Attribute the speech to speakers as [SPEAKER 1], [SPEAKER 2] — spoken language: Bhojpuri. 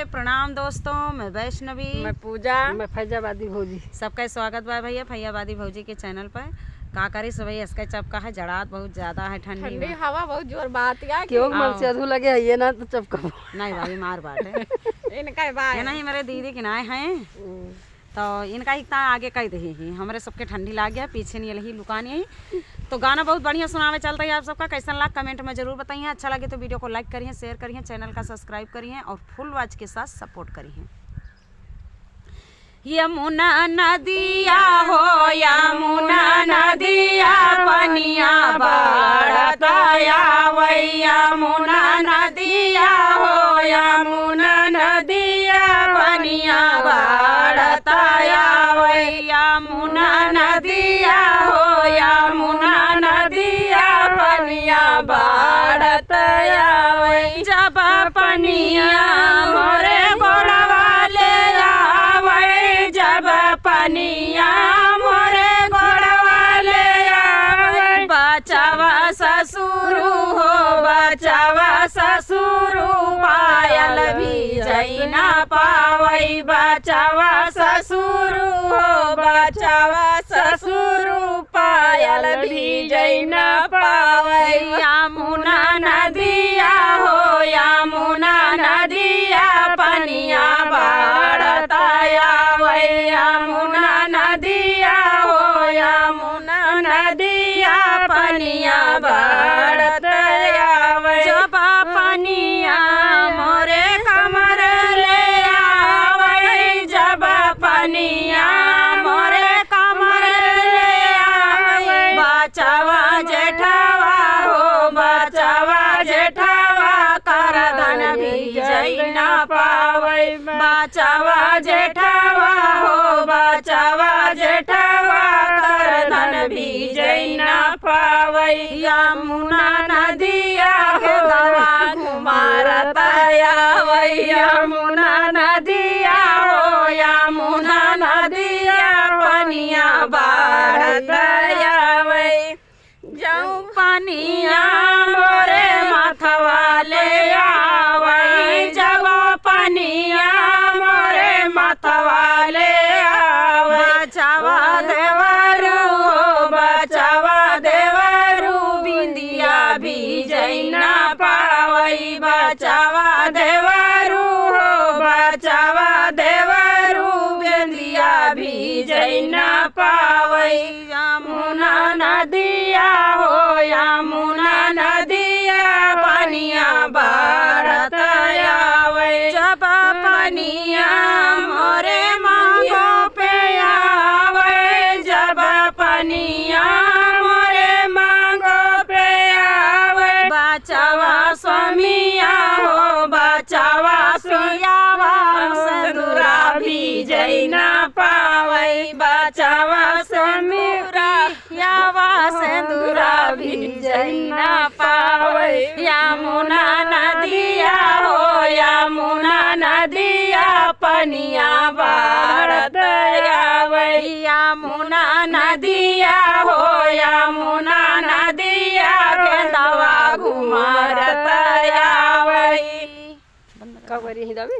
[SPEAKER 1] प्रणाम दोस्तों। मैं वैष्णवी,
[SPEAKER 2] मैं पूजा, मैं फैजाबादी भौजी।
[SPEAKER 1] सबका स्वागत बा भैया फैजाबादी भौजी के चैनल पर। का करी सब इसका चपका है, जड़ात बहुत ज्यादा है, ठंडी में
[SPEAKER 2] हवा बहुत जोर बात या
[SPEAKER 1] क्यों
[SPEAKER 2] मन से अधू लगे है ये ना तो चपका
[SPEAKER 1] नहीं भाई मार बात है
[SPEAKER 2] इनका बात
[SPEAKER 1] नहीं मेरे दीदी के नाए हैं तो इनका ही आगे कह दही ही हमारे सबके ठंडी लाग गया, पीछे नहीं यही लुकान यही। तो गाना बहुत बढ़िया सुनावे चलता है। आप सबका कैसा लगा कमेंट में जरूर बताइए। अच्छा लगे तो वीडियो को लाइक करिए, शेयर करिए, चैनल का सब्सक्राइब करिए और फुल वॉच के साथ सपोर्ट करिए। यमुना नदिया हो यमुना नदिया पनिया बढ़ताया वही यमुना नदिया हो यमुना नदिया पनिया बढ़ताया वही यमुना नदिया हो यमुना नदिया पनिया बढ़ताया वही जब पनिया मोरे गोड़वा ले आवे जब पनिया मोरे गोड़वा ले आवे बचावा ससुरु हो बचावा ससुरु पायल भी जैना पावई बचावा ससुरु हो बचावा ससुरु पायल भी जैना पावई यमुना नदिया हो यमुना नदिया पनिया बढ़ताया वही यमुना नदिया हो यमुना नदिया पनिया बढ़ताया वही जब पनिया मोरे कमर ले आवे जब पनिया मोरे कमर ले आवे बचावा जेठावा हो बचावा जेठावा कर धन भी जैना पावे बचावा जेठावा हो बचावा जेठावा कर धन भी जैना पावे यमुना नदिया हो गवा घुमारताया वही यमुना नदिया हो यमुना नदिया पनिया बढ़ताया वही जाऊं पनिया मोरे माथवा ले आवे जब पनिया मोरे माथवा ले आवे बचावा देवरू हो बचावा देवरू बिंदिया भी जैना पावई बचावा देवरू हो बचावा देवरू बिंदिया भी जैना पावई यमुना नदिया हो यमुना नदिया पनिया बढ़ताया वही जब पनिया मोरे मांगो पे आवे जब पनिया मोरे मांगो पे आवे बचावा स्वामिया हो बचावा सुयावा सिंदूरा भी जैना पावई बचावा स्वामीरा यावा सिंदूरा भी जैना पावई यमुना नदिया हो यमुना नदिया पनिया बढ़ताया वही यमुना नदिया हो यमुना नदिया के दवा घुमारताया वही
[SPEAKER 2] कब करी ही दबी